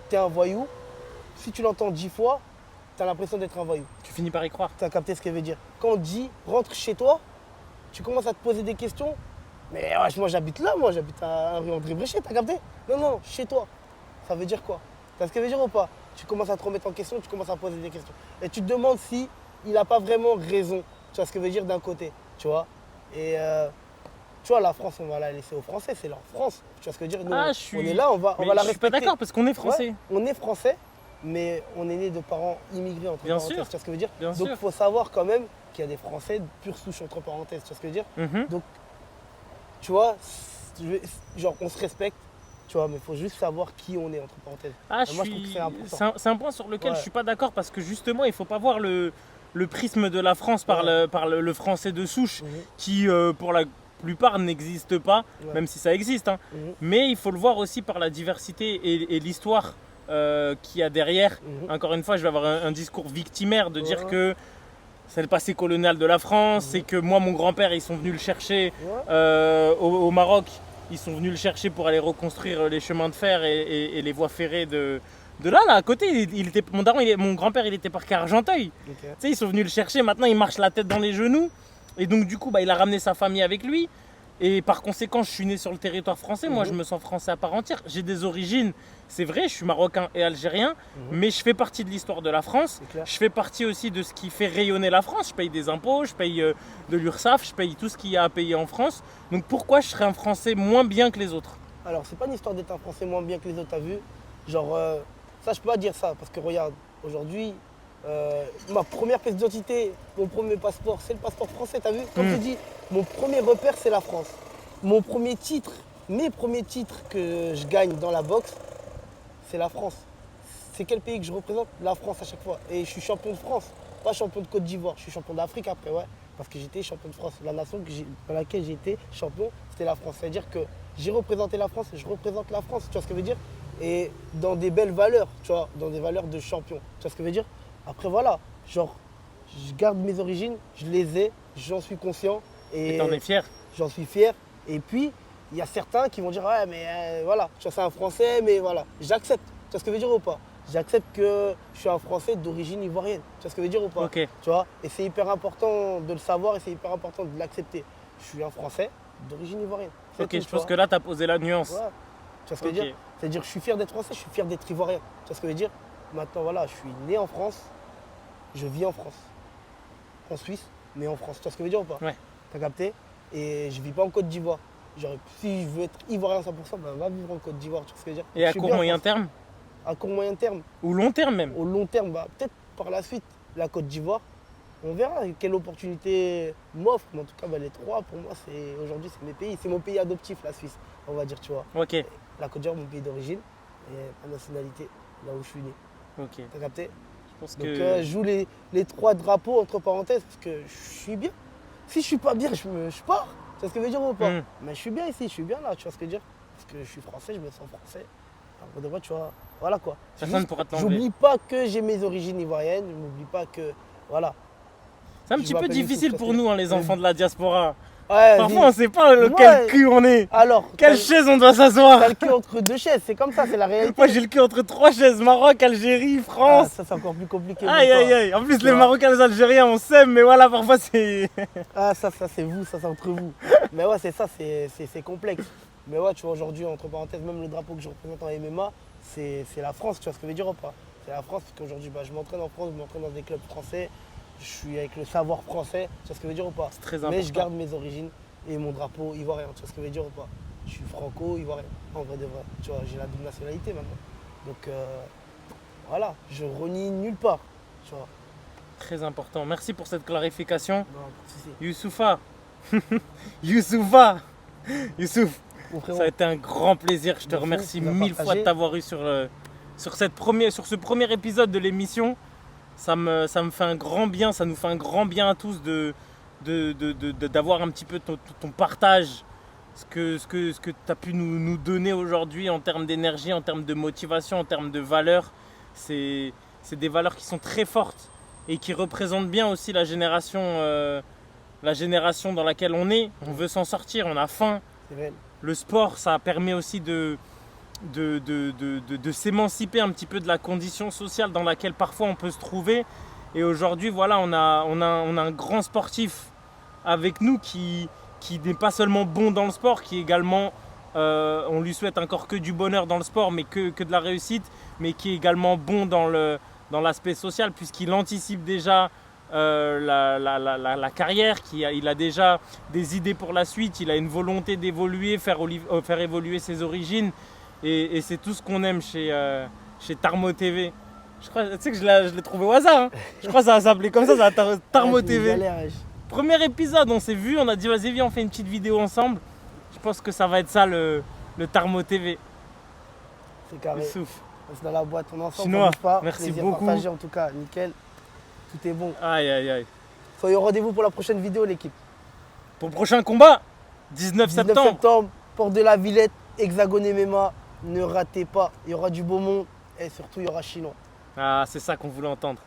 t'es un voyou, si tu l'entends 10 fois, t'as l'impression d'être un voyou. Tu finis par y croire. T'as capté ce qu'elle veut dire. Quand on dit rentre chez toi, tu commences à te poser des questions. Mais wesh, moi j'habite là, moi j'habite à rue André Bréchet, t'as capté? Non, non, chez toi. Ça veut dire quoi? T'as ce qu'elle veut dire ou pas? Tu commences à te remettre en question, tu commences à poser des questions. Et tu te demandes si il n'a pas vraiment raison. Tu vois ce que veut dire d'un côté, tu vois? Et tu vois, la France, on va la laisser aux Français, c'est leur France. Tu vois ce que je veux dire? Nous, on est là, on va la respecter. Je suis pas d'accord parce qu'on est français. Ouais, on est français, mais on est né de parents immigrés entre parenthèses. Tu vois ce que je veux dire? Donc il faut savoir quand même qu'il y a des Français de pure souche entre parenthèses. Tu vois ce que je veux dire? Donc, tu vois, genre on se respecte, tu vois, mais il faut juste savoir qui on est entre parenthèses. Moi, je trouve que c'est important. C'est un point sur lequel je suis pas d'accord parce que justement, il faut pas voir le prisme de la France par le français de souche qui, pour la plupart, n'existe pas, même si ça existe. Hein. Mais il faut le voir aussi par la diversité et l'histoire qu'il y a derrière. Encore une fois, je vais avoir un discours victimaire de dire que c'est le passé colonial de la France, c'est que moi, mon grand-père, ils sont venus le chercher au Maroc. Ils sont venus le chercher pour aller reconstruire les chemins de fer et les voies ferrées de là à côté. Mon grand-père, il était parqué à Argenteuil. Tu sais, ils sont venus le chercher, maintenant il marche la tête dans les genoux. Et donc du coup, il a ramené sa famille avec lui. Et par conséquent, je suis né sur le territoire français. Moi, je me sens français à part entière. J'ai des origines, c'est vrai, je suis marocain et algérien, mais je fais partie de l'histoire de la France. Je fais partie aussi de ce qui fait rayonner la France. Je paye des impôts, je paye de l'URSSAF, je paye tout ce qu'il y a à payer en France. Donc pourquoi je serais un Français moins bien que les autres? Alors, c'est pas une histoire d'être un Français moins bien que les autres, t'as vu? Genre, ça, je peux pas dire ça, parce que regarde, aujourd'hui, ma première pièce d'identité, mon premier passeport, c'est le passeport français, t'as vu? Comme je te dis, mon premier repère, c'est la France. Mon premier titre, mes premiers titres que je gagne dans la boxe, c'est la France. C'est quel pays que je représente? La France à chaque fois. Et je suis champion de France, pas champion de Côte d'Ivoire. Je suis champion d'Afrique après, ouais. Parce que j'étais champion de France. La nation dans laquelle j'étais champion, c'était la France. C'est-à-dire que j'ai représenté la France et je représente la France. Tu vois ce que je veux dire? Et dans des belles valeurs, tu vois, dans des valeurs de champion. Tu vois ce que je veux dire? Après voilà, genre, je garde mes origines, je les ai, j'en suis conscient. Et t'en es fier? J'en suis fier. Et puis, il y a certains qui vont dire, ouais, mais voilà, tu vois, c'est un Français, mais voilà. J'accepte. Tu vois ce que je veux dire ou pas? J'accepte que je suis un Français d'origine ivoirienne. Tu vois ce que je veux dire ou pas? Tu vois? Et c'est hyper important de le savoir et c'est hyper important de l'accepter. Je suis un Français d'origine ivoirienne. Ok, je pense que là, tu as posé la nuance. Ouais. Tu vois ce que je veux dire? C'est-à-dire que je suis fier d'être Français, je suis fier d'être ivoirien. Tu vois ce que je veux dire? Maintenant, voilà, je suis né en France, je vis en France. En Suisse, mais en France. Tu vois ce que je veux dire ou pas? Ouais. T'as capté? Et je vis pas en Côte d'Ivoire. Si je veux être ivoirien à 100%, ben va vivre en Côte d'Ivoire. Tu vois ce que je veux dire? Et à court moyen terme? À court moyen terme. Ou long terme même? Au long terme, bah, peut-être par la suite, la Côte d'Ivoire. On verra quelle opportunité m'offre. Mais en tout cas, bah, les trois, pour moi, aujourd'hui, c'est mes pays. C'est mon pays adoptif, la Suisse, on va dire, tu vois. Ok. La Côte d'Ivoire, mon pays d'origine. Et ma nationalité, là où je suis né. Ok. T'as capté? Je pense Donc, que... je joue les trois drapeaux, entre parenthèses, parce que je suis bien. Si je suis pas bien, je pars. Tu vois ce que je veux dire ou pas? Mais je suis bien ici, je suis bien là, tu vois ce que je veux dire? Parce que je suis français, je me sens français. Alors, de vrai, tu vois, voilà quoi. Personne ne pourra te l'enlever. J'oublie pas que j'ai mes origines ivoiriennes, je n'oublie pas que, voilà. C'est un petit peu difficile pour nous, hein, les enfants de la diaspora. Ouais, parfois, on ne sait pas quel cul on est. Alors, quelle chaise on doit s'asseoir. T'as le cul entre deux chaises, c'est comme ça, c'est la réalité. Moi, j'ai le cul entre trois chaises, Maroc, Algérie, France. Ah, ça, c'est encore plus compliqué. Aïe, aïe, aïe. En plus, les Marocains et les Algériens, on s'aime, mais voilà, parfois, c'est... Ah, ça, c'est vous, ça, c'est entre vous. Mais ouais, c'est ça, c'est complexe. Mais ouais, tu vois, aujourd'hui, entre parenthèses, même le drapeau que je représente en MMA, c'est la France, tu vois ce que je veux dire ou pas? C'est la France, parce qu'aujourd'hui, je m'entraîne en France, je m'entraîne dans des clubs français, je suis avec le savoir français, tu vois ce que je veux dire ou pas? C'est très important. Mais je garde mes origines et mon drapeau ivoirien, tu vois ce que je veux dire ou pas? Je suis franco-ivoirien, en vrai de vrai. Tu vois, j'ai la double nationalité maintenant. Donc voilà, je renie nulle part, tu vois. Très important. Merci pour cette clarification. Non, pas de souci. Youssoufa. Youssoufa. Youssouf. Bon, ça a été un grand plaisir. Je te remercie mille fois de t'avoir eu sur sur ce premier épisode de l'émission. Ça me fait un grand bien, ça nous fait un grand bien à tous d'avoir un petit peu ton partage, ce que tu as pu nous donner aujourd'hui en termes d'énergie, en termes de motivation, en termes de valeurs. C'est des valeurs qui sont très fortes et qui représentent bien aussi la génération dans laquelle on est. On veut s'en sortir, on a faim. C'est vrai. Le sport, ça permet aussi de s'émanciper un petit peu de la condition sociale dans laquelle parfois on peut se trouver. Et aujourd'hui, voilà, on a un grand sportif avec nous qui n'est pas seulement bon dans le sport, qui également, on lui souhaite encore que du bonheur dans le sport, mais que de la réussite, mais qui est également bon dans l'aspect social, puisqu'il anticipe déjà la carrière, il a déjà des idées pour la suite, il a une volonté d'évoluer, faire évoluer ses origines. Et c'est tout ce qu'on aime chez Tarmo TV. Je crois, tu sais que je l'ai trouvé au hasard. Hein. Je crois que ça va s'appeler comme ça Tarmo TV. Galère, Premier épisode, on s'est vu, on a dit vas-y viens on fait une petite vidéo ensemble. Je pense que ça va être ça le Tarmo TV. C'est carré. Le souffle. On est dans la boîte, on est ensemble. Chinois, Pas. merci Plaisir beaucoup. partagé, en tout cas, nickel. Tout est bon. Aïe aïe aïe. Soyez au rendez-vous pour la prochaine vidéo, l'équipe. Pour le prochain combat, 19 septembre. Porte de la Villette, Hexagone MMA. Ne ratez pas, il y aura du beau monde et surtout il y aura Chinois. Ah, c'est ça qu'on voulait entendre.